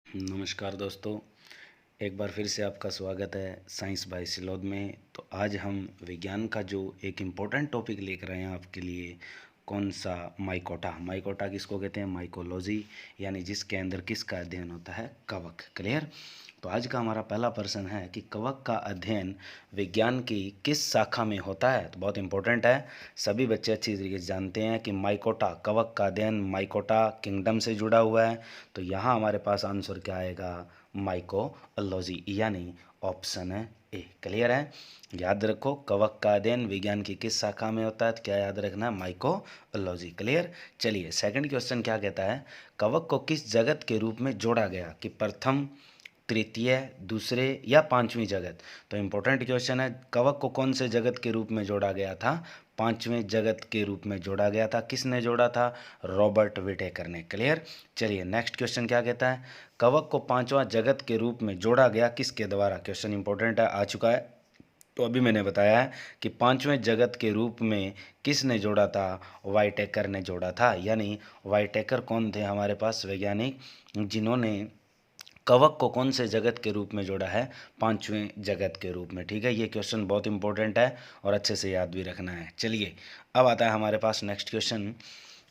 नमस्कार दोस्तों, एक बार फिर से आपका स्वागत है साइंस बाय सिलोद में। तो आज हम विज्ञान का जो एक इम्पोर्टेंट टॉपिक लेकर आए हैं आपके लिए, कौन सा? माइकोटा। माइकोटा किसको कहते हैं? माइकोलॉजी, यानी जिसके अंदर किसका अध्ययन होता है? कवक। क्लियर? तो आज का हमारा पहला प्रश्न है कि कवक का अध्ययन विज्ञान की किस शाखा में होता है? तो बहुत इंपॉर्टेंट है, सभी बच्चे अच्छी तरीके से जानते हैं कि माइकोटा, कवक का अध्ययन माइकोटा किंगडम से जुड़ा हुआ है। तो यहाँ हमारे पास आंसर क्या आएगा? माइकोलॉजी, यानी ऑप्शन है ए। क्लियर है? याद रखो, कवक का अध्ययन विज्ञान की किस शाखा में होता है? तो क्या याद रखना है? माइकोलॉजी। क्लियर? चलिए, सेकंड क्वेश्चन क्या कहता है? कवक को किस जगत के रूप में जोड़ा गया? कि प्रथम, तृतीय, दूसरे या पांचवी जगत? तो इम्पोर्टेंट क्वेश्चन है। कवक को कौन से जगत के रूप में जोड़ा गया था? पांचवें जगत के रूप में जोड़ा गया था। किसने जोड़ा था? रॉबर्ट विटेकर ने। क्लियर? चलिए, नेक्स्ट क्वेश्चन क्या कहता है? कवक को पांचवा जगत के रूप में जोड़ा गया किसके द्वारा? क्वेश्चन इंपॉर्टेंट है, आ चुका है। तो अभी मैंने बताया है कि पांचवें जगत के रूप में किसने जोड़ा था? वाइटेकर ने जोड़ा था। यानी वाइटेकर कौन थे? हमारे पास वैज्ञानिक जिन्होंने कवक को कौन से जगत के रूप में जोड़ा है? पांचवें जगत के रूप में। ठीक है, ये क्वेश्चन बहुत इंपॉर्टेंट है और अच्छे से याद भी रखना है। चलिए, अब आता है हमारे पास नेक्स्ट क्वेश्चन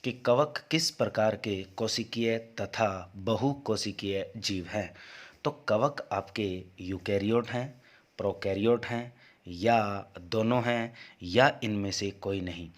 कि कवक किस प्रकार के कोशिकीय तथा बहुकोशिकीय जीव है? तो कवक आपके यूकैरियोट हैं, प्रोकैरियोट हैं, या दोनों हैं, या इनमें से कोई नहीं?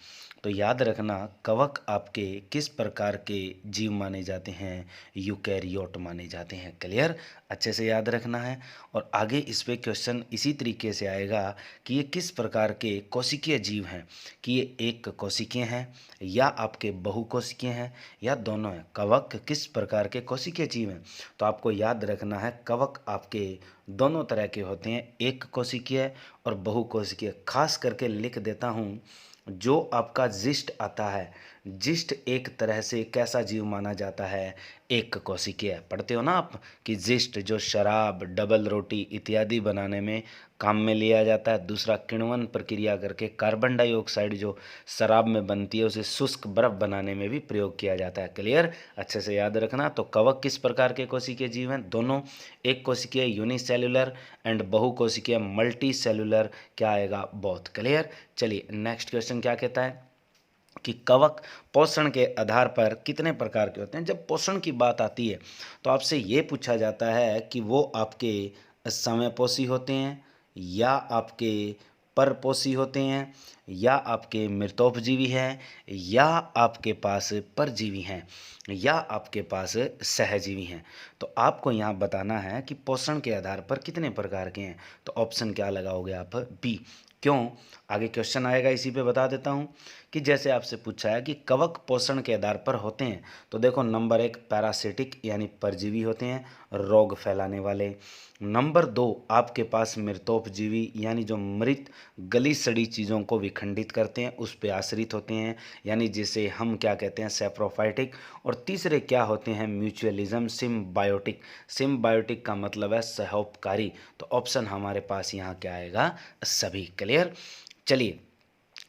तो याद रखना, कवक आपके किस प्रकार के जीव माने जाते हैं? यूकैरियोट माने जाते हैं। क्लियर? अच्छे से याद रखना है। और आगे इस पे क्वेश्चन इसी तरीके से आएगा कि ये किस प्रकार के कोशिकीय जीव हैं? कि ये एक कोशिकीय हैं, या आपके बहुकोशिकीय हैं, या दोनों हैं? कवक किस प्रकार के कोशिकीय जीव हैं? तो आपको याद रखना है, कवक आपके दोनों तरह के होते हैं, एक कोशिकीय और बहुकोशिकीय। खास करके लिख देता हूँ, जो आपका जिस्ट आता है, जिस्ट एक तरह से कैसा जीव माना जाता है? एक कोशिकीय। पढ़ते हो ना आप कि जिस्ट जो शराब, डबल रोटी इत्यादि बनाने में काम में लिया जाता है। दूसरा, किण्वन प्रक्रिया करके कार्बन डाइऑक्साइड जो शराब में बनती है उसे शुष्क बर्फ बनाने में भी प्रयोग किया जाता है। क्लियर? अच्छे से याद रखना। तो कवक किस प्रकार के कोशिकीय जीव हैं? दोनों, एक कोशिकीय यूनिसेल्युलर एंड बहुकोशिकीय मल्टी सेल्युलर। क्या आएगा? बोथ। क्लियर? चलिए, नेक्स्ट क्वेश्चन क्या कहता है कि कवक पोषण के आधार पर कितने प्रकार के होते हैं? जब पोषण की बात आती है तो आपसे ये पूछा जाता है कि वो आपके समयपोषी होते हैं, या आपके परपोषी होते हैं, या आपके मृतोपजीवी हैं, या आपके पास परजीवी हैं, या आपके पास सहजीवी हैं? तो आपको यहाँ बताना है कि पोषण के आधार पर कितने प्रकार के हैं। तो ऑप्शन क्या लगाओगे आप? बी। क्यों? आगे क्वेश्चन आएगा, इसी पे बता देता हूँ कि जैसे आपसे पूछा है कि कवक पोषण के आधार पर होते हैं, तो देखो, नंबर एक पैरासिटिक यानी परजीवी होते हैं, रोग फैलाने वाले। नंबर दो, आपके पास मृतोपजीवी यानी जो मृत गली सड़ी चीज़ों को विखंडित करते हैं, उस पे आश्रित होते हैं, यानी जिसे हम क्या कहते हैं? सेप्रोफाइटिक। और तीसरे क्या होते हैं? Mutualism, symbiotic. सिम्बायोटिक का मतलब है सहोपकारी। तो ऑप्शन हमारे पास यहाँ क्या आएगा? सभी। क्लियर? चलिए,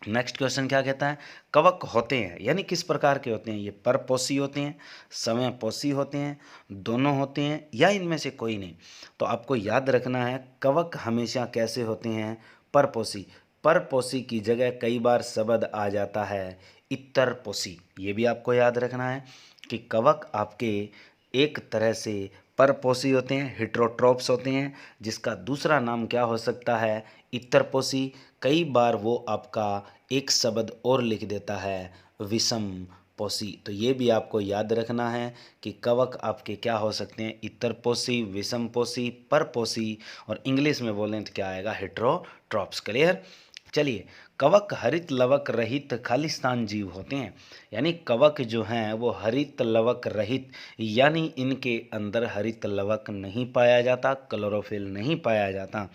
नेक्स्ट क्वेश्चन क्या कहता है? कवक होते हैं यानी किस प्रकार के होते हैं? ये परपोषी होते हैं, समयपोषी होते हैं, दोनों होते हैं, या इनमें से कोई नहीं? तो आपको याद रखना है, कवक हमेशा कैसे होते हैं? परपोषी। परपोषी की जगह कई बार शब्द आ जाता है इत्तरपोषी। ये भी आपको याद रखना है कि कवक आपके एक तरह से परपोषी होते हैं, हेटेरोट्रोप्स होते हैं, जिसका दूसरा नाम क्या हो सकता है? इत्तरपोषी। कई बार वो आपका एक शब्द और लिख देता है, विषम पोषी। तो ये भी आपको याद रखना है कि कवक आपके क्या हो सकते हैं? इत्तरपोषी, विषम पोषी, परपोषी, और इंग्लिश में बोलें तो क्या आएगा? हेटेरोट्रोप्स। क्लियर? चलिए, कवक हरित लवक रहित खालिस्तान जीव होते हैं, यानी कवक जो हैं वो हरित लवक रहित, यानी इनके अंदर हरित लवक नहीं पाया जाता, क्लोरोफिल नहीं पाया जाता।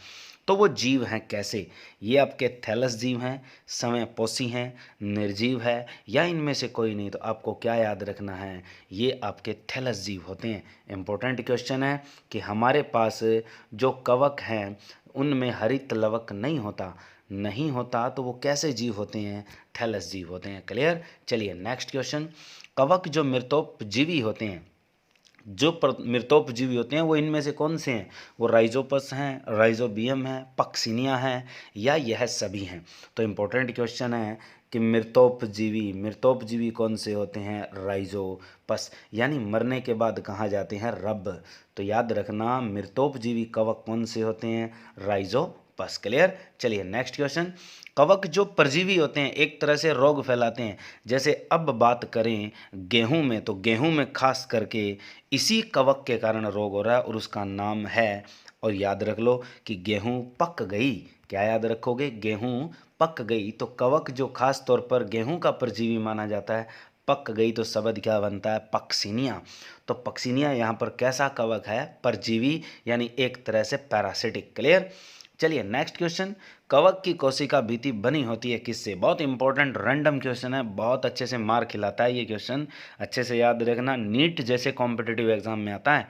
तो वो जीव हैं कैसे? ये आपके थैलस जीव हैं, समयपोषी हैं, निर्जीव है, या इनमें से कोई नहीं? तो आपको क्या याद रखना है? ये आपके थैलस जीव होते हैं। इंपॉर्टेंट क्वेश्चन है कि हमारे पास जो कवक हैं उनमें हरित लवक नहीं होता, नहीं होता तो वो कैसे जीव होते हैं? थैलस जीव होते हैं। क्लियर? चलिए, नेक्स्ट क्वेश्चन, कवक जो मृतोपजीवी होते हैं, जो मृतोपजीवी होते हैं वो इनमें से कौन से हैं? वो राइजोपस हैं, राइजोबियम है, पक्सिनिया है, या यह सभी हैं? तो इम्पोर्टेंट क्वेश्चन है कि मृतोपजीवी कौन से होते हैं? राइजोपस, यानी मरने के बाद कहाँ जाते हैं? रब। तो याद रखना मृतोपजीवी कवक कौन से होते हैं? राइजोपस। क्लियर। चलिए नेक्स्ट क्वेश्चन। कवक जो परजीवी होते हैं एक तरह से रोग फैलाते हैं। जैसे अब बात करें गेहूं में, तो गेहूं में खास करके इसी कवक के कारण रोग हो रहा है और उसका नाम है, और याद रख लो कि गेहूं पक गई। क्या याद रखोगे? गेहूं पक गई। तो कवक जो खास तौर पर गेहूं का परजीवी माना जाता है, पक गई, तो शब्द क्या बनता है? पक्सिनिया। तो पक्सिनिया यहाँ पर कैसा कवक है? परजीवी, यानी एक तरह से पैरासिटिक। क्लियर। चलिए नेक्स्ट क्वेश्चन। कवक की कोशिका भित्ति बनी होती है किससे? बहुत इंपॉर्टेंट रैंडम क्वेश्चन है, बहुत अच्छे से मार्क खिलाता है ये क्वेश्चन, अच्छे से याद रखना। नीट जैसे कॉम्पिटिटिव एग्जाम में आता है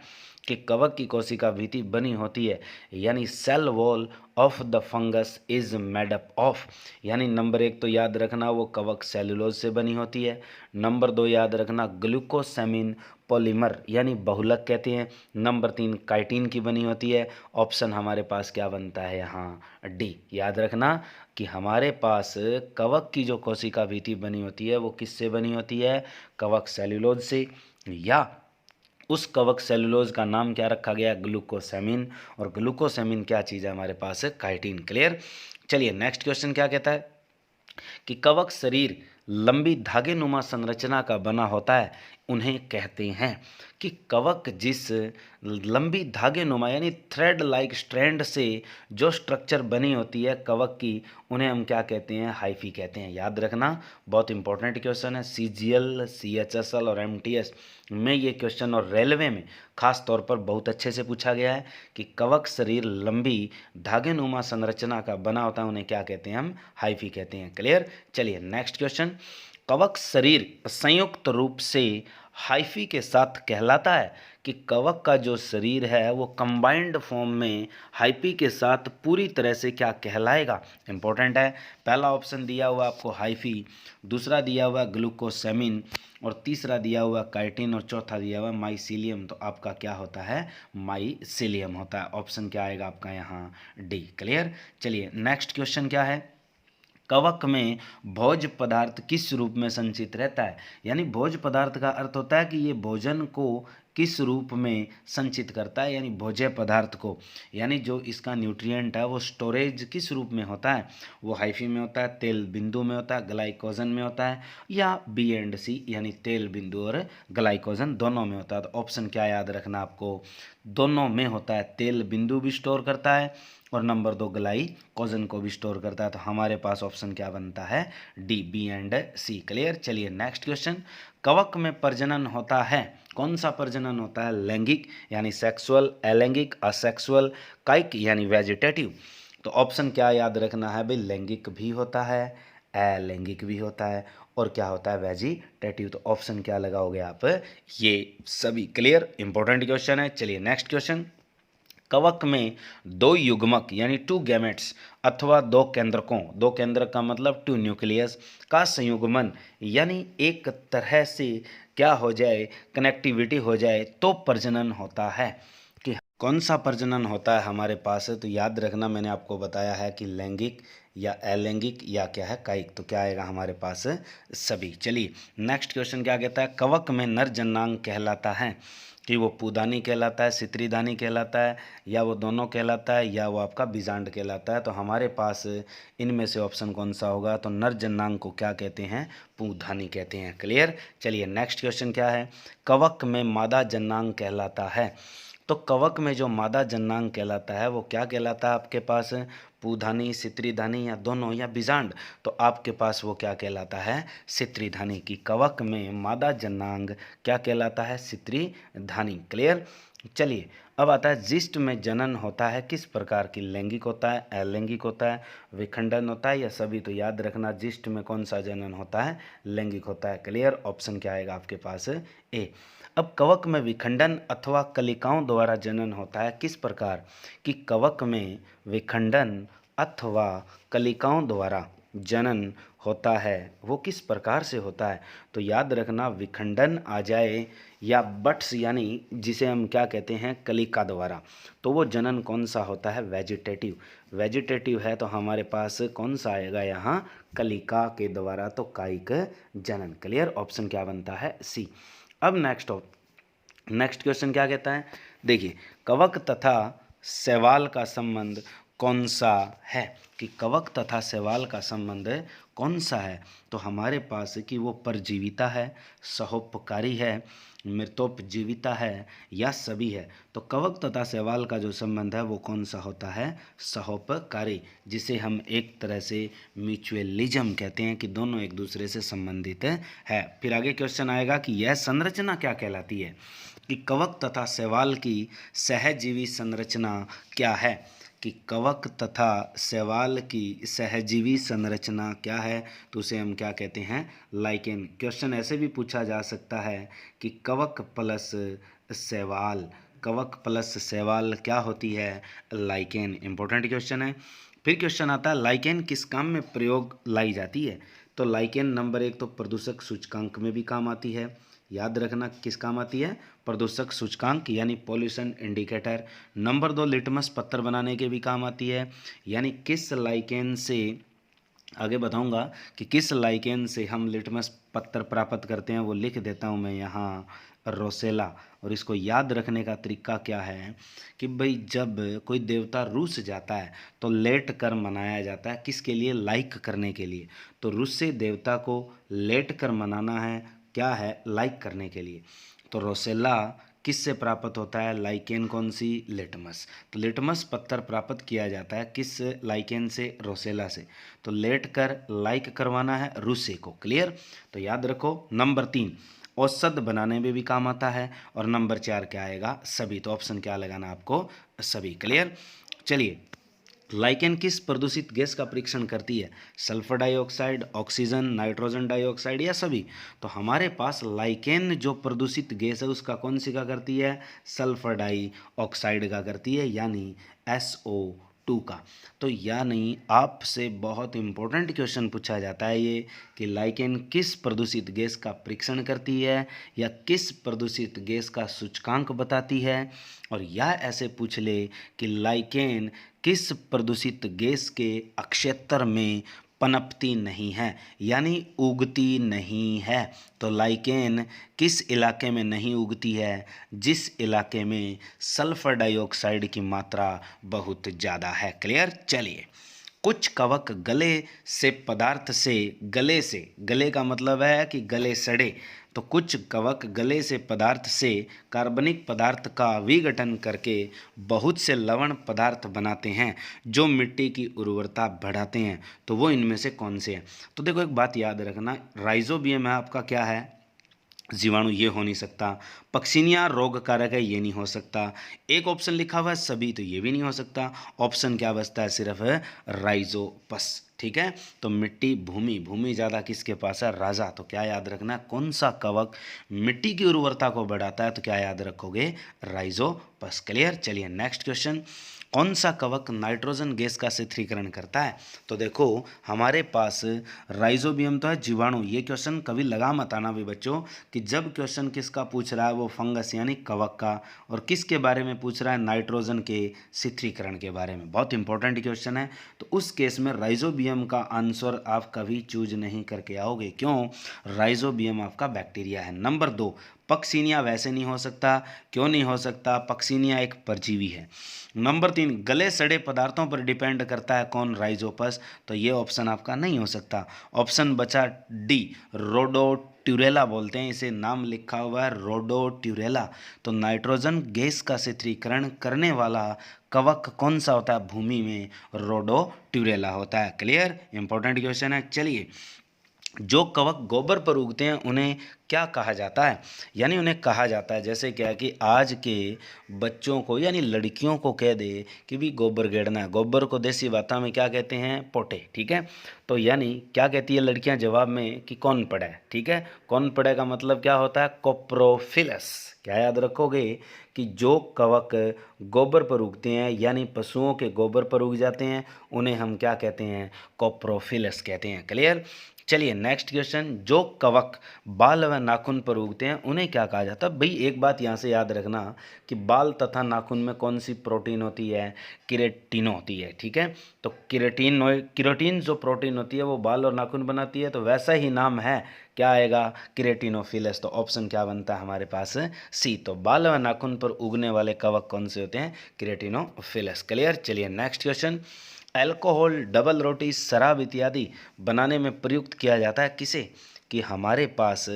कि कवक की कोशिका भित्ति बनी होती है, यानी cell wall of the fungus is made up of, यानी नंबर 1 तो याद रखना वो कवक सेलुलोज से बनी होती है। नंबर 2 याद रखना ग्लूकोसेमिन पॉलीमर, यानी बहुलक कहते हैं। नंबर 3 काइटिन की बनी होती है। ऑप्शन हमारे पास क्या बनता है यहाँ? डी। याद रखना कि हमारे पास कवक की जो कोशिका भित्ति बनी होती है वो किससे बनी होती है? कवक सेलुलोज से, या उस कवक सेलुलोज का नाम क्या रखा गया? ग्लूकोसेमिन। और ग्लूकोसेमिन क्या चीज़ है हमारे पास? काइटिन। क्लियर। चलिए नेक्स्ट क्वेश्चन क्या कहता है कि कवक शरीर लंबी धागेनुमा संरचना का बना होता है, उन्हें कहते हैं कि कवक जिस लंबी धागेनुमा यानी थ्रेड लाइक स्ट्रैंड से जो स्ट्रक्चर बनी होती है कवक की, उन्हें हम क्या कहते हैं? हाइफी कहते हैं। याद रखना बहुत इंपॉर्टेंट क्वेश्चन है। सीजीएल, सीएचएसएल और एमटीएस में ये क्वेश्चन, और रेलवे में खास तौर पर बहुत अच्छे से पूछा गया है कि कवक शरीर लंबी धागेनुमा संरचना का बना होता है, उन्हें क्या कहते हैं? हम हाइफी कहते हैं। क्लियर। चलिए नेक्स्ट क्वेश्चन। कवक शरीर संयुक्त रूप से हाइफी के साथ कहलाता है कि कवक का जो शरीर है वो कंबाइंड फॉर्म में हाइफी के साथ पूरी तरह से क्या कहलाएगा? इंपॉर्टेंट है। पहला ऑप्शन दिया हुआ आपको हाइफी, दूसरा दिया हुआ ग्लूकोसेमिन, और तीसरा दिया हुआ काइटिन, और चौथा दिया हुआ माइसीलियम। तो आपका क्या होता है? माइसीलियम होता है। ऑप्शन क्या आएगा आपका यहाँ? डी। क्लियर। चलिए नेक्स्ट क्वेश्चन क्या है। कवक में भोज्य पदार्थ किस रूप में संचित रहता है? यानी भोज्य पदार्थ का अर्थ होता है कि ये भोजन को किस रूप में संचित करता है, यानी भोज्य पदार्थ को, यानी जो इसका न्यूट्रिएंट है वो स्टोरेज किस रूप में होता है? वो हाइफी में होता है, तेल बिंदु में होता है, ग्लाइकोजन में होता है, या बी एंड सी, यानी तेल बिंदु और ग्लाइकोजन दोनों में होता है। तो ऑप्शन क्या याद रखना आपको? दोनों में होता है। तेल बिंदु भी स्टोर करता है और नंबर 2 ग्लाइकोजन को भी स्टोर करता है। तो हमारे पास ऑप्शन क्या बनता है? D, B and C. Clear. चलिए नेक्स्ट क्वेश्चन। कवक में प्रजनन होता है, कौन सा प्रजनन होता है? लैंगिक यानी सेक्सुअल, अलैंगिक असेक्सुअल, कायिक यानी वेजिटेटिव। तो ऑप्शन क्या याद रखना है भाई? लैंगिक भी होता है, अलैंगिक भी होता है, और क्या होता है? वेजिटेटिव। तो ऑप्शन क्या लगाओगे आप? ये सभी। क्लियर। इंपॉर्टेंट क्वेश्चन है। चलिए नेक्स्ट क्वेश्चन। कवक में दो युग्मक यानी टू गैमेट्स अथवा दो केंद्रकों, दो केंद्रक का मतलब टू न्यूक्लियस का संयुग्मन, यानी एक तरह से क्या हो जाए? कनेक्टिविटी हो जाए तो प्रजनन होता है। कि कौन सा प्रजनन होता है हमारे पास? तो याद रखना मैंने आपको बताया है कि लैंगिक या अलैंगिक या क्या है? कायिक। तो क्या आएगा हमारे पास? सभी। चलिए नेक्स्ट क्वेश्चन क्या कहता है। कवक में नर जनांग कहलाता है कि वो पूदानी कहलाता है, सित्रीदानी कहलाता है, या वो दोनों कहलाता है, या वो आपका बीजांड कहलाता है। तो हमारे पास इनमें से ऑप्शन कौन सा होगा? तो नर जनांग को क्या कहते हैं? पूदानी कहते हैं। क्लियर। चलिए नेक्स्ट क्वेश्चन क्या है। कवक में मादा जनांग कहलाता है। तो कवक में जो मादा जनांग कहलाता है वो क्या कहलाता है आपके पास? पूधानी, सित्रीधानी, या दोनों, या बीजांड। तो आपके पास वो क्या कहलाता है? सित्रीधानी। की कवक में मादा जनांग क्या कहलाता है? सित्रीधानी। क्लियर। चलिए अब आता है जिस्ट में जनन होता है किस प्रकार की? लैंगिक होता है, अलैंगिक होता है, विखंडन होता है, या सभी? तो याद रखना जिस्ट में कौन सा जनन होता है? लैंगिक होता है। क्लियर। ऑप्शन क्या आएगा आपके पास? ए। अब कवक में विखंडन अथवा कलिकाओं द्वारा जनन होता है किस प्रकार? कि कवक में विखंडन अथवा कलिकाओं द्वारा जनन होता है वो किस प्रकार से होता है? तो याद रखना, विखंडन आ जाए या बट्स यानी जिसे हम क्या कहते हैं कलिका द्वारा, तो वो जनन कौन सा होता है? वेजिटेटिव। वेजिटेटिव है तो हमारे पास कौन सा आएगा यहाँ? कलिका के द्वारा, तो कायिक जनन। क्लियर? ऑप्शन क्या बनता है? सी। अब नेक्स्ट क्वेश्चन क्या कहता है? देखिए, कवक तथा शैवाल का संबंध कौन सा है? कि कवक तथा शैवाल का संबंध कौन सा है? तो हमारे पास कि वो परजीविता है, सहोपकारी है, मृतोपजीविता है या सभी है। तो कवक तथा शैवाल का जो संबंध है वो कौन सा होता है? सहोपकारी, जिसे हम एक तरह से म्यूचुअलिज्म कहते हैं कि दोनों एक दूसरे से संबंधित है। फिर आगे क्वेश्चन आएगा कि यह संरचना क्या कहलाती है? कि कवक तथा शैवाल की सहजीवी संरचना क्या है? कि कवक तथा शैवाल की सहजीवी संरचना क्या है? तो उसे हम क्या कहते हैं? लाइकेन। क्वेश्चन ऐसे भी पूछा जा सकता है कि कवक प्लस शैवाल, कवक प्लस शैवाल क्या होती है? लाइकेन। इंपॉर्टेंट क्वेश्चन है। फिर क्वेश्चन आता है लाइकेन किस काम में प्रयोग लाई जाती है? तो लाइकेन नंबर 1 तो प्रदूषक सूचकांक में भी काम आती है। याद रखना किस काम आती है? प्रदूषक सूचकांक यानी पॉल्यूशन इंडिकेटर। नंबर 2 लिटमस पत्थर बनाने के भी काम आती है। यानी किस लाइकेन से, आगे बताऊंगा कि किस लाइकेन से हम लिटमस पत्थर प्राप्त करते हैं, वो लिख देता हूं मैं यहाँ, रोसेला। और इसको याद रखने का तरीका क्या है कि भाई जब कोई देवता रूस जाता है तो लेट कर मनाया जाता है, किसके लिए? लाइक करने के लिए। तो रूसे देवता को लेट कर मनाना है, क्या है? लाइक करने के लिए। तो रोसेला किससे प्राप्त होता है? लाइकेन कौन सी? लिटमस। तो लिटमस पत्थर प्राप्त किया जाता है किस लाइकेन से? रोसेला से। तो लेट कर लाइक करवाना है रूसे को। क्लियर? तो याद रखो। नंबर 3 औषध बनाने में भी काम आता है। और नंबर 4 क्या आएगा? सभी। तो ऑप्शन क्या लगाना आपको? सभी। क्लियर? चलिए, लाइकेन किस प्रदूषित गैस का परीक्षण करती है? Sulphur dioxide, oxygen, nitrogen dioxide या सभी? तो हमारे पास लाइकेन जो प्रदूषित गैस है उसका कौन सी का करती है? सल्फर डाइऑक्साइड का करती है, यानी SO2 का। तो यानी आपसे बहुत इंपॉर्टेंट क्वेश्चन पूछा जाता है ये कि लाइकेन किस प्रदूषित गैस का परीक्षण करती है या किस प्रदूषित गैस का सूचकांक बताती है। और यह ऐसे पूछ ले कि लाइकेन किस प्रदूषित गैस के अक्षेत्र में पनपती नहीं है, यानी उगती नहीं है। तो लाइकेन किस इलाके में नहीं उगती है? जिस इलाके में सल्फर डाइऑक्साइड की मात्रा बहुत ज़्यादा है। क्लियर? चलिए, कुछ कवक गले से, गले का मतलब है कि गले सड़े, तो कुछ कवक गले से पदार्थ से कार्बनिक पदार्थ का विघटन करके बहुत से लवण पदार्थ बनाते हैं जो मिट्टी की उर्वरता बढ़ाते हैं। तो वो इनमें से कौन से हैं? तो देखो, एक बात याद रखना, राइजोबियम है आपका, क्या है? जीवाणु, ये हो नहीं सकता। पक्सिनिया रोग कारक है, ये नहीं हो सकता। एक ऑप्शन लिखा हुआ है सभी, तो ये भी नहीं हो सकता। ऑप्शन क्या बचता है? सिर्फ राइजोपस। ठीक है? तो मिट्टी, भूमि ज़्यादा किसके पास है? राजा। तो क्या याद रखना, कौन सा कवक मिट्टी की उर्वरता को बढ़ाता है? तो क्या याद रखोगे? राइजोपस। क्लियर? चलिए, नेक्स्ट क्वेश्चन, कौन सा कवक नाइट्रोजन गैस का शीतलीकरण करता है? तो देखो, हमारे पास राइजोबियम तो है, जीवाणु। ये क्वेश्चन कभी लगा मत आना भी बच्चों कि जब क्वेश्चन किसका पूछ रहा है, वो फंगस यानी कवक का, और किसके बारे में पूछ रहा है? नाइट्रोजन के शीतलीकरण के बारे में। बहुत इंपॉर्टेंट क्वेश्चन है। तो उस केस में राइजोबियम का आंसर आप कभी चूज नहीं करके आओगे। क्यों? राइजोबियम आपका बैक्टीरिया है। नंबर 2 पक्सिनिया, वैसे नहीं हो सकता। क्यों नहीं हो सकता? पक्सिनिया एक परजीवी है। नंबर 3 गले सड़े पदार्थों पर डिपेंड करता है कौन? राइजोपस। तो ये ऑप्शन आपका नहीं हो सकता। ऑप्शन बचा डी, रोडोट्यूरेला बोलते हैं इसे, नाम लिखा हुआ है रोडोट्यूरेला। तो नाइट्रोजन गैस का शीतलीकरण करने वाला कवक कौन सा होता है भूमि में? रोडोट्यूरेला होता है। क्लियर? इंपॉर्टेंट क्वेश्चन है। चलिए, जो कवक गोबर पर उगते हैं उन्हें क्या कहा जाता है, यानी उन्हें कहा जाता है, जैसे क्या है कि आज के बच्चों को यानी लड़कियों को कह दे कि भी गोबर गेड़ना है, गोबर को देसी भाषा में क्या कहते हैं, पोटे, ठीक है। तो यानी क्या कहती है लड़कियां जवाब में कि कौन पड़ा है, ठीक है। कौन पड़े का मतलब क्या होता है, कोप्रोफिलस। क्या याद रखोगे कि जो कवक गोबर पर उगते हैं यानी पशुओं के गोबर पर उग जाते हैं उन्हें हम क्या कहते हैं, कोप्रोफिलस कहते हैं। क्लियर। चलिए नेक्स्ट क्वेश्चन, जो कवक बाल व नाखून पर उगते हैं उन्हें क्या कहा जाता है। भाई एक बात यहाँ से याद रखना कि बाल तथा नाखून में कौन सी प्रोटीन होती है, केराटिन होती है, ठीक है। तो केराटिन जो प्रोटीन होती है वो बाल और नाखून बनाती है, तो वैसा ही नाम है, क्या आएगा, केराटिनोफिलस। तो ऑप्शन क्या बनता है हमारे पास, सी। तो बाल व नाखून पर उगने वाले कवक कौन से होते हैं, केराटिनोफिलस। क्लियर। चलिए नेक्स्ट क्वेश्चन, अल्कोहल, डबल रोटी, शराब इत्यादि बनाने में प्रयुक्त किया जाता है किसे, कि हमारे पास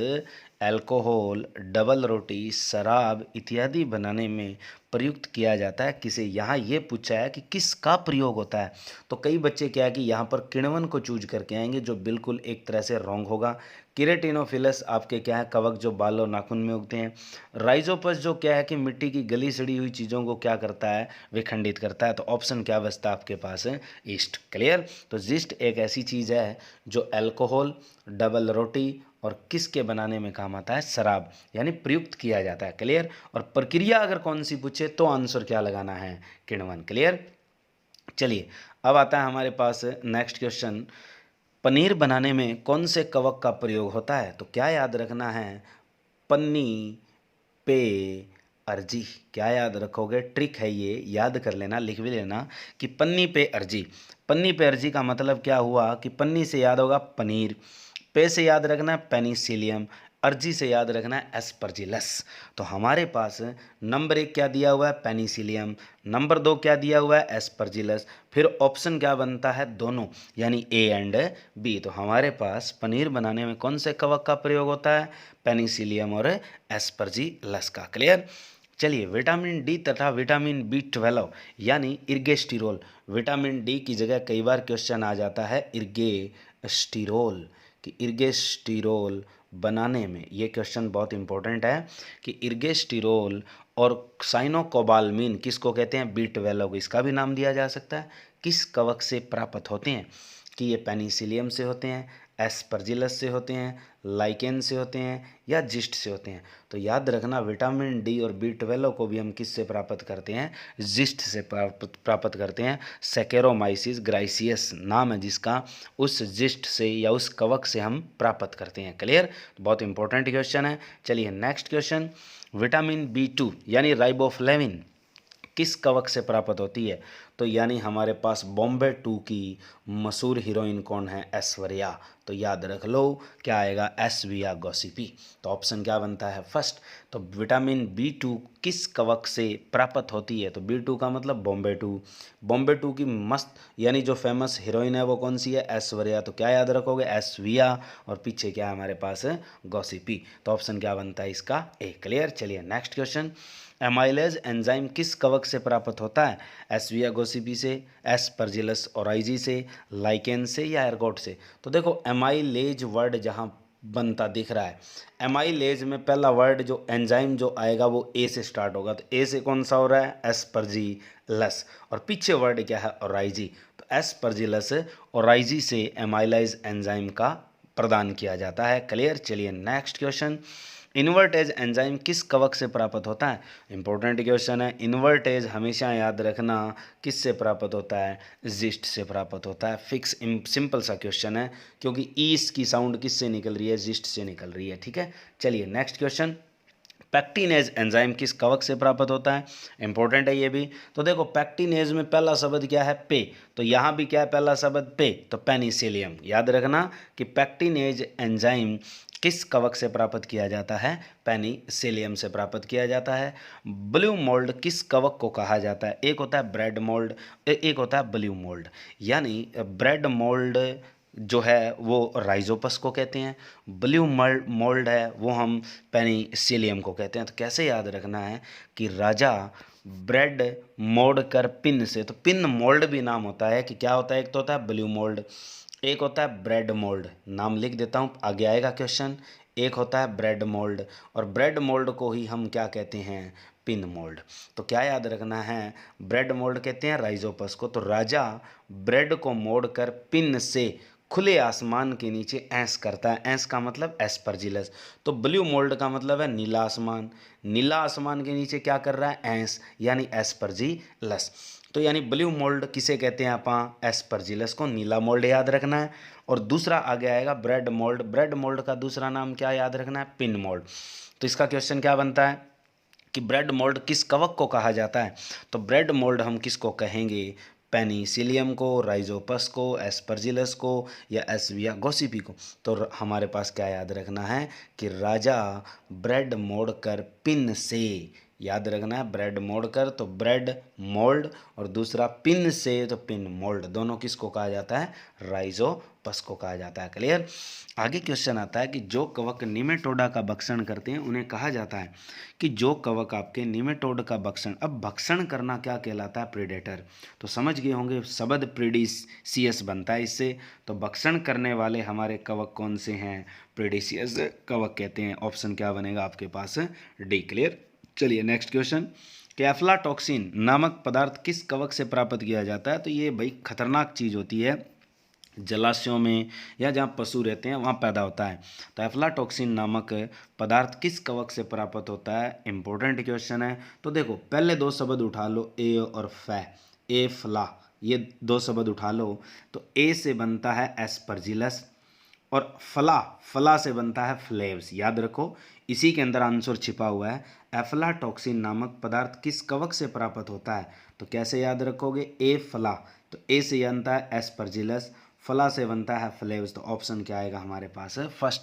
अल्कोहल, डबल रोटी, शराब इत्यादि बनाने में प्रयुक्त किया जाता है किसे। यहाँ ये पूछा है कि किसका प्रयोग होता है, तो कई बच्चे क्या है कि यहाँ पर किण्वन को चूज करके आएंगे जो बिल्कुल एक तरह से रॉन्ग होगा। केराटिनोफिलस आपके क्या है, कवक जो बाल और नाखून में उगते हैं। राइजोपस जो क्या है कि मिट्टी की गली सड़ी हुई चीज़ों को क्या करता है, विखंडित करता है। तो ऑप्शन क्या बचता है आपके पास, ईस्ट। क्लियर। तो जीस्ट एक ऐसी चीज़ है जो अल्कोहल, डबल रोटी और किसके बनाने में काम आता है, शराब, यानी प्रयुक्त किया जाता है। क्लियर। और प्रक्रिया अगर कौन सी पूछे तो आंसर क्या लगाना है, किण्वन। क्लियर। चलिए अब आता है हमारे पास नेक्स्ट क्वेश्चन, पनीर बनाने में कौन से कवक का प्रयोग होता है। तो क्या याद रखना है, पन्नी पे अर्जी। क्या याद रखोगे, ट्रिक है ये, याद कर लेना, लिख भी लेना कि पन्नी पे अर्जी। पन्नी पे अर्जी का मतलब क्या हुआ कि पन्नी से याद होगा पनीर, पे से याद रखना है पेनिसिलियम, अर्जी से याद रखना है एस्परजिलस। तो हमारे पास नंबर 1 क्या दिया हुआ है, पेनिसिलियम, नंबर 2 क्या दिया हुआ है, एस्परजिलस, फिर ऑप्शन क्या बनता है, दोनों, यानी ए एंड बी। तो हमारे पास पनीर बनाने में कौन से कवक का प्रयोग होता है, पेनिसिलियम और एस्परजिलस का। क्लियर। चलिए विटामिन डी तथा विटामिन बी 12 यानी इर्गेस्टिरोल, विटामिन डी की जगह कई बार क्वेश्चन आ जाता है इर्गेस्टिरोल, कि इर्गेस्टिरोल बनाने में, ये क्वेश्चन बहुत इंपॉर्टेंट है कि इर्गेस्टिरोल और साइनोकोबाल्मीन किसको कहते हैं, बी 12 को, इसका भी नाम दिया जा सकता है, किस कवक से प्राप्त होते हैं, कि ये पेनिसिलियम से होते हैं, एस्परजिलस से होते हैं, लाइकेन से होते हैं या जिस्ट से होते हैं। तो याद रखना विटामिन डी और बी 12 को भी हम किस से प्राप्त करते हैं, जिस्ट से प्राप्त करते हैं। सेकेरोमाइसिस ग्राइसियस नाम है जिसका, उस जिस्ट से या उस कवक से हम प्राप्त करते हैं। क्लियर। तो बहुत इंपॉर्टेंट क्वेश्चन है। चलिए नेक्स्ट क्वेश्चन, विटामिन बी 2 यानी राइबोफ्लेविन किस कवक से प्राप्त होती है। तो यानी हमारे पास बॉम्बे 2 की मशहूर हीरोइन कौन है, ऐश्वर्या। तो याद रख लो क्या आएगा, एस्विया गॉसिपी। तो ऑप्शन क्या बनता है, फर्स्ट। तो विटामिन बी 2 किस कवक से प्राप्त होती है, तो बी 2 का मतलब बॉम्बे 2 की मस्त यानी जो फेमस हीरोइन है वो कौन सी है, ऐश्वर्या। तो क्या याद रखोगे, एस्विया, और पीछे क्या है हमारे पास, गॉसिपी। तो ऑप्शन क्या बनता है इसका, ए। क्लियर। चलिए नेक्स्ट क्वेश्चन, एमाइलेज एंजाइम किस कवक से प्राप्त होता है, एस्विया गोसिपी से, एस्परजिलस ओराइजी से, लाइकेन से या एर्गोट से। तो देखो एमाइलेज वर्ड जहाँ बनता दिख रहा है, एमाइलेज में पहला वर्ड जो एंजाइम जो आएगा वो ए से स्टार्ट होगा, तो ए से कौन सा हो रहा है, एस्परजिलस, और पीछे वर्ड क्या है, ओराइजी। तो एस्परजिलस ओराइजी से एमाइलाइज एंजाइम का प्रदान किया जाता है। क्लियर। चलिए नेक्स्ट क्वेश्चन, इन्वर्टेज एंजाइम किस कवक से प्राप्त होता है। इंपॉर्टेंट क्वेश्चन है, इन्वर्टेज हमेशा याद रखना किससे प्राप्त होता है, जिस्ट से प्राप्त होता है। फिक्स सिंपल सा क्वेश्चन है क्योंकि ईस की साउंड किससे निकल रही है, जिस्ट से निकल रही है। ठीक है। चलिए नेक्स्ट क्वेश्चन, पैक्टिनेज एंजाइम किस कवक से प्राप्त होता है, इंपॉर्टेंट है ये भी। तो देखो पैक्टिनेज में पहला शब्द क्या है, पे, तो यहाँ भी क्या है पहला शब्द पे, तो पेनिसिलियम। याद रखना कि पैक्टिनेज एंजाइम किस कवक से प्राप्त किया जाता है, पेनिसिलियम से प्राप्त किया जाता है। ब्लू मोल्ड किस कवक को कहा जाता है, एक होता है ब्रेड मोल्ड, एक होता है ब्लू मोल्ड। यानी ब्रेड मोल्ड जो है वो राइजोपस को कहते हैं, ब्लू मोल्ड है वो हम पेनिसिलियम को कहते हैं। तो कैसे याद रखना है कि राजा ब्रेड मोड़ कर पिन से, तो पिन मोल्ड भी नाम होता है, कि क्या होता है, एक तो होता है ब्लू मोल्ड, एक होता है ब्रेड मोल्ड, नाम लिख देता हूँ, आगे आएगा क्वेश्चन। एक होता है ब्रेड मोल्ड, और ब्रेड मोल्ड को ही हम क्या कहते हैं, पिन मोल्ड। तो क्या याद रखना है, ब्रेड मोल्ड कहते हैं राइजोपस को। तो राजा ब्रेड को मोड़कर पिन से खुले आसमान के नीचे ऐस करता है। ऐस का मतलब एस्परजिलस। तो ब्लू मोल्ड का मतलब है नीला आसमान। नीला आसमान के नीचे क्या कर रहा है, ऐस, यानी एस्परजिलस। तो यानी ब्लू मोल्ड किसे कहते हैं, आप एस्परजिलस को। नीला मोल्ड याद रखना है। और दूसरा आगे आएगा ब्रेड मोल्ड। ब्रेड मोल्ड का दूसरा नाम क्या याद रखना है, पिन मोल्ड। तो इसका क्वेश्चन क्या बनता है कि ब्रेड मोल्ड किस कवक को कहा जाता है। तो ब्रेड मोल्ड हम किसको कहेंगे, पेनिसिलियम को, राइजोपस को, एस्परजिलस को, या एसविया गॉसिपी को। तो हमारे पास क्या याद रखना है कि राजा ब्रेड मोड़ कर पिन से, याद रखना है ब्रेड मोड़ कर, तो ब्रेड मोल्ड, और दूसरा पिन से, तो पिन मोल्ड। दोनों किसको कहा जाता है, राइजोपस को कहा जाता है। क्लियर। आगे क्वेश्चन आता है कि जो कवक निमेटोडा का भक्षण करते हैं उन्हें कहा जाता है, कि जो कवक आपके निमेटोड का भक्षण, अब भक्षण करना क्या कहलाता है, प्रीडेटर। तो समझ गए होंगे, शब्द प्रीडिसियस बनता है इससे। तो भक्षण करने वाले हमारे कवक कौन से हैं, प्रीडिसियस कवक कहते हैं। ऑप्शन क्या बनेगा आपके पास, डी। क्लियर। चलिए नेक्स्ट क्वेश्चन, कि एफ्लाटॉक्सिन नामक पदार्थ किस कवक से प्राप्त किया जाता है। तो ये भाई खतरनाक चीज़ होती है, जलाशयों में या जहाँ पशु रहते हैं वहाँ पैदा होता है। तो एफ्लाटॉक्सिन नामक पदार्थ किस कवक से प्राप्त होता है, इंपॉर्टेंट क्वेश्चन है। तो देखो पहले दो शब्द उठा लो, ए और फै, ए फ्ला, ये दो शब्द उठा लो। तो ए से बनता है एस्परजिलस, और फला, फला से बनता है फ्लेव्स। याद रखो, इसी के अंदर आंसर छिपा हुआ है। एफ्लाटॉक्सिन नामक पदार्थ किस कवक से प्राप्त होता है। तो कैसे याद रखोगे, ए फला, तो ए से बनता है एस्परजिलस, फला से बनता है फ्लेव्स। तो ऑप्शन क्या आएगा हमारे पास, फर्स्ट।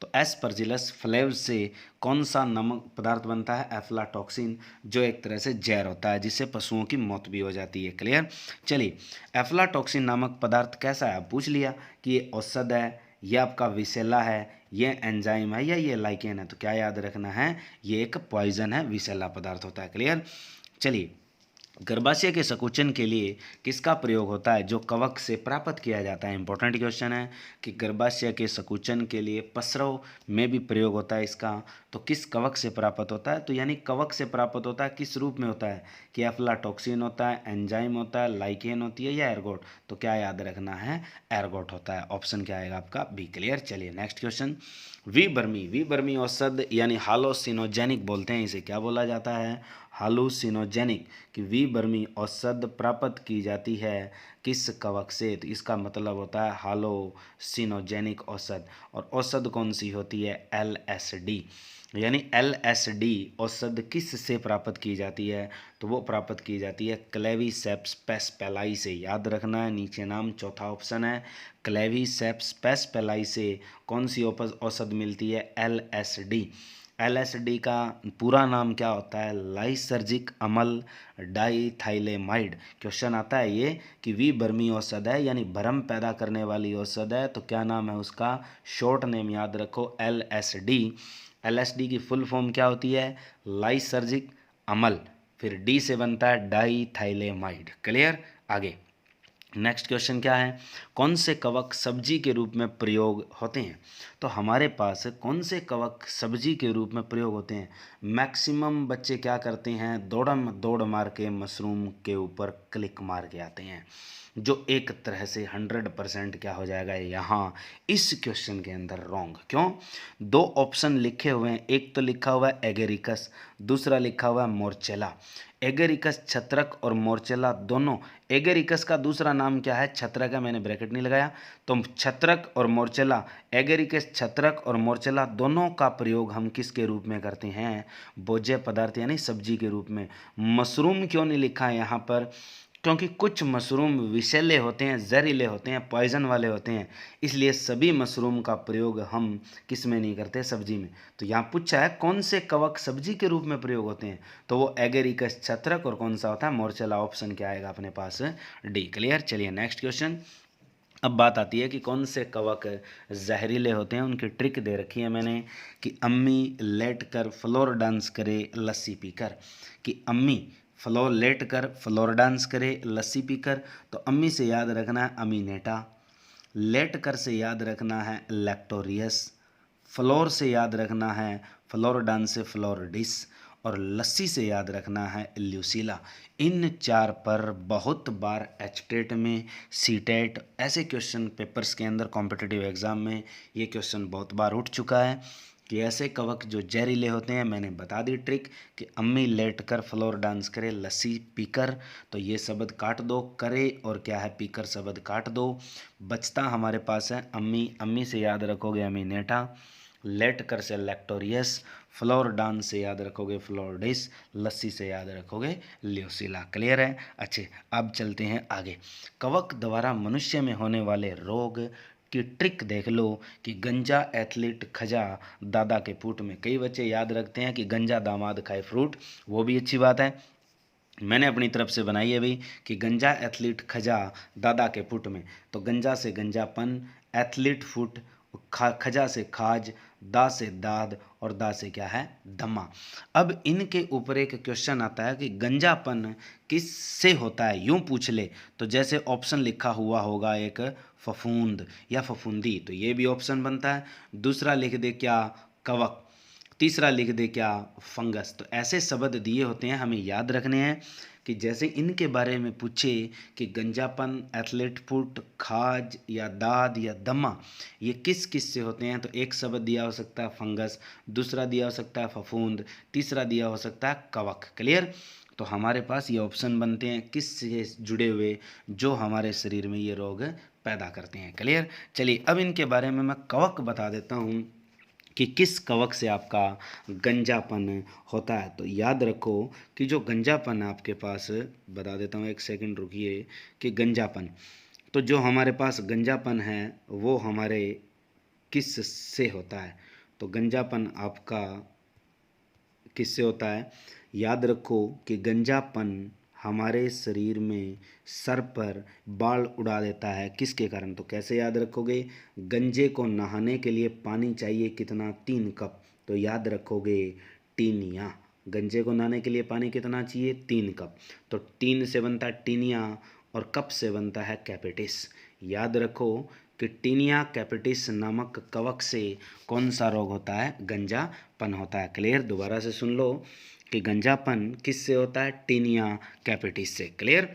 तो एस्परजिलस फ्लेव्स से कौन सा नमक पदार्थ बनता है, एफ्लाटॉक्सिन, जो एक तरह से जहर होता है जिससे पशुओं की मौत भी हो जाती है। क्लियर। चलिए, एफ्लाटॉक्सिन नामक पदार्थ कैसा है, आप पूछ लिया कि ये औषध है, ये आपका विसेला है, ये एंजाइम है, या ये लाइकेन है। तो क्या याद रखना है, ये एक पॉइजन है, विसेला पदार्थ होता है। क्लियर। चलिए, गर्भाशय के संकुचन के लिए किसका प्रयोग होता है, जो कवक से प्राप्त किया जाता है। इंपॉर्टेंट क्वेश्चन है कि गर्भाशय के संकुचन के लिए पसरव में भी प्रयोग होता है इसका। तो किस कवक से प्राप्त होता है, तो यानी कवक से प्राप्त होता है, किस रूप में होता है, कि एफ्लाटॉक्सिन होता है, एंजाइम होता है, लाइकेन होती है, या एर्गोट। तो क्या याद रखना है, एर्गोट होता है। ऑप्शन क्या आएगा आपका, बी। क्लियर। चलिए नेक्स्ट क्वेश्चन, वी बर्मी औषध यानी हालोसिनोजेनिक बोलते हैं इसे, क्या बोला जाता है, हालुसिनोजेनिक। कि वी बर्मी औषध प्राप्त की जाती है किस कवक से, तो इसका मतलब होता है हालोसिनोजेनिक औषध। और औषध कौन सी होती है, एलएसडी। यानी एलएसडी औषध किस से प्राप्त की जाती है, तो वो प्राप्त की जाती है क्लेवीसेप्स पेस्पेलाई से। याद रखना है, नीचे नाम, चौथा ऑप्शन है क्लेवीसेप्स पेस्पेलाई से कौन सी औषध मिलती है, एलएसडी। एलएसडी का पूरा नाम क्या होता है, लाइसर्जिक अमल डाइथाइलेमाइड। क्वेश्चन आता है ये कि वी बर्मी औषध है, यानी भ्रम पैदा करने वाली औषध है, तो क्या नाम है उसका, शॉर्ट नेम याद रखो, एलएसडी। एलएसडी की फुल फॉर्म क्या होती है, लाइसर्जिक अमल, फिर डी से बनता है डाइथाइलेमाइड। क्लियर। आगे नेक्स्ट क्वेश्चन क्या है, कौन से कवक सब्जी के रूप में प्रयोग होते हैं। तो हमारे पास कौन से कवक सब्जी के रूप में प्रयोग होते हैं। मैक्सिमम बच्चे क्या करते हैं, दौड़ मार के मशरूम के ऊपर क्लिक मार के आते हैं, जो एक तरह से 100% क्या हो जाएगा यहाँ इस क्वेश्चन के अंदर रॉन्ग। क्यों, दो ऑप्शन लिखे हुए हैं, एक तो लिखा हुआ है एगेरिकस, दूसरा लिखा हुआ है मोर्चेला। एगेरिकस छत्रक और मोर्चेला दोनों, एगेरिकस का दूसरा नाम क्या है, छत्रक है, मैंने ब्रैकेट नहीं लगाया। तो छत्रक और मोर्चेला, एगेरिकस छत्रक और मोर्चेला दोनों का प्रयोग हम किसके रूप में करते हैं, भोज्य पदार्थ यानी सब्जी के रूप में। मशरूम क्यों नहीं लिखा है यहाँ पर, क्योंकि कुछ मशरूम विषैले होते हैं, जहरीले होते हैं, पॉइजन वाले होते हैं, इसलिए सभी मशरूम का प्रयोग हम किस में नहीं करते, सब्जी में। तो यहाँ पूछा है कौन से कवक सब्जी के रूप में प्रयोग होते हैं, तो वो एगेरिकस छत्रक और कौन सा होता है, मोर्चेला। ऑप्शन क्या आएगा अपने पास, डी। क्लियर। चलिए नेक्स्ट क्वेश्चन, अब बात आती है कि कौन से कवक जहरीले होते हैं, उनकी ट्रिक दे रखी है मैंने, कि अम्मी लेट कर फ्लोर डांस करे लस्सी पीकर। कि अम्मी फ्लोर लेट कर फ्लोर डांस करे लस्सी पीकर। तो अम्मी से याद रखना है अमीनेटा, लेट कर से याद रखना है लैक्टोरियस, फ्लोर से याद रखना है फ्लोरोडान से फ्लोरिडिस, और लस्सी से याद रखना है ल्यूसीला। इन 4 पर बहुत बार एचटेट में, सीटेट ऐसे क्वेश्चन पेपर्स के अंदर कॉम्पिटिटिव एग्ज़ाम में ये क्वेश्चन बहुत बार उठ चुका है कि ऐसे कवक जो जहरीले होते हैं, मैंने बता दी ट्रिक कि अम्मी लेट कर फ्लोर डांस करे लस्सी पीकर, तो ये शब्द काट दो, करे और क्या है पीकर शब्द काट दो। बचता हमारे पास है अम्मी, अम्मी से याद रखोगे अमीनेटा, लेट कर से लैक्टोरियस, फ्लोर डांस से याद रखोगे फ्लोरिडिस, लस्सी से याद रखोगे ल्यूसीला। क्लियर है? अच्छे, अब चलते हैं आगे। कवक द्वारा मनुष्य में होने वाले रोग की ट्रिक देख लो कि गंजा एथलीट खजा दादा के फूट में। कई बच्चे याद रखते हैं कि गंजा दामाद खाए फ्रूट, वो भी अच्छी बात है, मैंने अपनी तरफ से बनाई है भाई कि गंजा एथलीट खजा दादा के फुट में। तो गंजा से गंजापन, एथलीट फुट, खजा से खाज, दा से दाद, और दा से क्या है दमा। अब इनके ऊपर एक क्वेश्चन आता है कि गंजापन किससे होता है, यूं पूछ ले तो जैसे ऑप्शन लिखा हुआ होगा एक फफूंद या फफूंदी, तो ये भी ऑप्शन बनता है। दूसरा लिख दे क्या कवक, तीसरा लिख दे क्या फंगस। तो ऐसे शब्द दिए होते हैं, हमें याद रखने हैं कि जैसे इनके बारे में पूछे कि गंजापन, एथलेट फुट, खाज या दाद या दमा ये किस किस से होते हैं, तो एक शब्द दिया हो सकता है फंगस, दूसरा दिया हो सकता है फफूंद, तीसरा दिया हो सकता है कवक। क्लियर? तो हमारे पास ये ऑप्शन बनते हैं किस से जुड़े हुए, जो हमारे शरीर में ये रोग पैदा करते हैं। क्लियर? चलिए अब इनके बारे में मैं कवक बता देता हूँ कि किस कवक से आपका गंजापन होता है। तो याद रखो कि जो गंजापन आपके पास, बता देता हूँ, एक सेकंड रुकिए, कि गंजापन, तो जो हमारे पास गंजापन है वो हमारे किस से होता है। तो गंजापन आपका किससे होता है? याद रखो कि गंजापन हमारे शरीर में सर पर बाल उड़ा देता है, किसके कारण? तो कैसे याद रखोगे? गंजे को नहाने के लिए पानी चाहिए कितना? 3 कप। तो याद रखोगे टीनिया। गंजे को नहाने के लिए पानी कितना चाहिए? 3 कप। तो 3 से बनता है टीनिया और कप से बनता है कैपिटिस। याद रखो कि टीनिया कैपिटिस नामक कवक से कौन सा रोग होता है? गंजापन होता है। क्लियर? दोबारा से सुन लो कि गंजापन किससे होता है? टीनिया कैपिटिस से। क्लियर?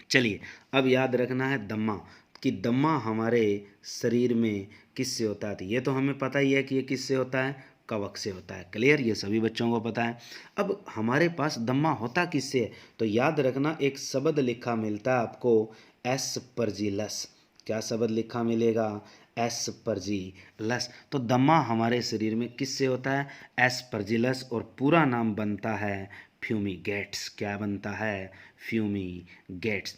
चलिए अब याद रखना है दम्मा, कि दम्मा हमारे शरीर में किससे होता है। तो ये तो हमें पता ही है कि ये किससे होता है? कवक से होता है। क्लियर? ये सभी बच्चों को पता है। अब हमारे पास दम्मा होता किससे है? तो याद रखना एक शब्द लिखा मिलता है आपको एस्परजिलस। क्या शब्द लिखा मिलेगा? एस्परजिलस। तो दम्मा हमारे शरीर में किससे होता है? एस्परजिलस, और पूरा नाम बनता है फ्यूमीगेट्स। क्या बनता है? फ्यूमीगेट्स।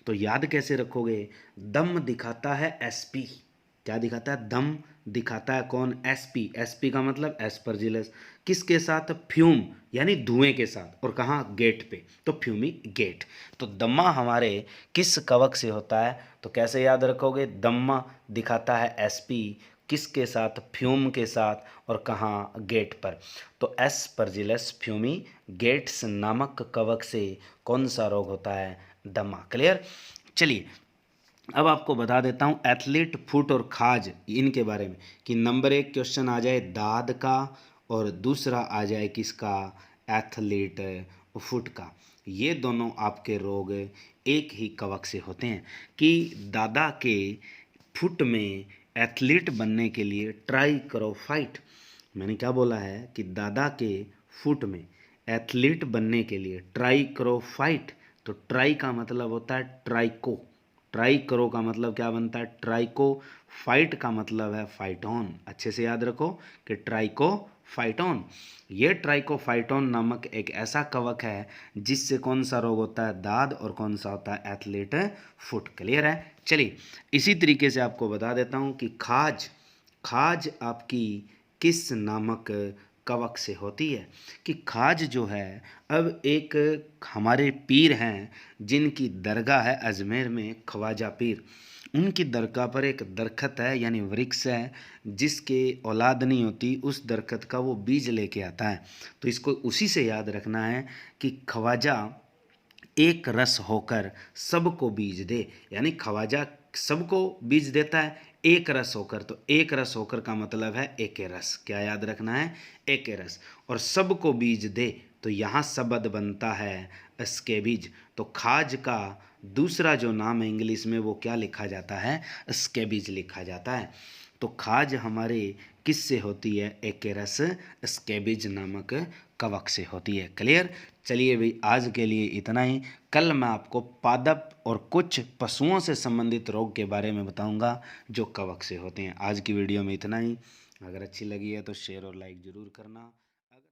तो याद कैसे रखोगे? दम दिखाता है एसपी। क्या दिखाता है? दम दिखाता है कौन? एसपी। एसपी का मतलब एस्परजिलस, किसके साथ? फ्यूम यानी धुएं के साथ, और कहाँ? गेट पे, तो फ्यूमी गेट। तो दम्मा हमारे किस कवक से होता है? तो कैसे याद रखोगे? दम्मा दिखाता है एसपी, किसके साथ? फ्यूम के साथ, और कहाँ? गेट पर। तो एस्परजिलस फ्यूमी गेट्स नामक कवक से कौन सा रोग होता है? दमा। क्लियर? चलिए अब आपको बता देता हूँ एथलीट फुट और खाज इनके बारे में, कि नंबर 1 क्वेश्चन आ जाए दाद का, और दूसरा आ जाए किसका? एथलीट फुट का। ये दोनों आपके रोग एक ही कवक से होते हैं। कि दादा के फुट में एथलीट बनने के लिए ट्राई करो फाइट। मैंने क्या बोला है? कि दादा के फुट में एथलीट बनने के लिए ट्राई करो फाइट। तो ट्राई का मतलब होता है ट्राइको, ट्राई करो का मतलब क्या बनता है? ट्राइको। फाइट का मतलब है फाइटोन। अच्छे से याद रखो कि ट्राइको फाइटोन। ये ट्राइकोफाइटोन नामक एक ऐसा कवक है जिससे कौन सा रोग होता है? दाद, और कौन सा होता है? Athlete foot. क्लियर है? चलिए इसी तरीके से आपको बता देता हूँ कि खाज, खाज आपकी किस नामक कवक से होती है? कि खाज जो है, अब एक हमारे पीर हैं जिनकी दरगाह है अजमेर में, ख्वाजा पीर, उनकी दरगाह पर एक दरखत है यानी वृक्ष है, जिसके औलाद नहीं होती उस दरखत का वो बीज लेके आता है। तो इसको उसी से याद रखना है कि ख्वाजा एक रस होकर सबको बीज दे, यानी ख्वाजा सबको बीज देता है एक रस होकर, तो एक रस होकर का मतलब है एक रस। क्या याद रखना है? एक रस। और सबको बीज दे, तो यहाँ शब्द बनता है स्केबीज। तो खाज का दूसरा जो नाम है इंग्लिश में वो क्या लिखा जाता है? स्केबीज लिखा जाता है। तो खाज हमारे किससे होती है? एकेरस स्केबीज नामक कवक से होती है। क्लियर? चलिए भाई, आज के लिए इतना ही। कल मैं आपको पादप और कुछ पशुओं से संबंधित रोग के बारे में बताऊंगा जो कवक से होते हैं। आज की वीडियो में इतना ही। अगर अच्छी लगी है तो शेयर और लाइक ज़रूर करना।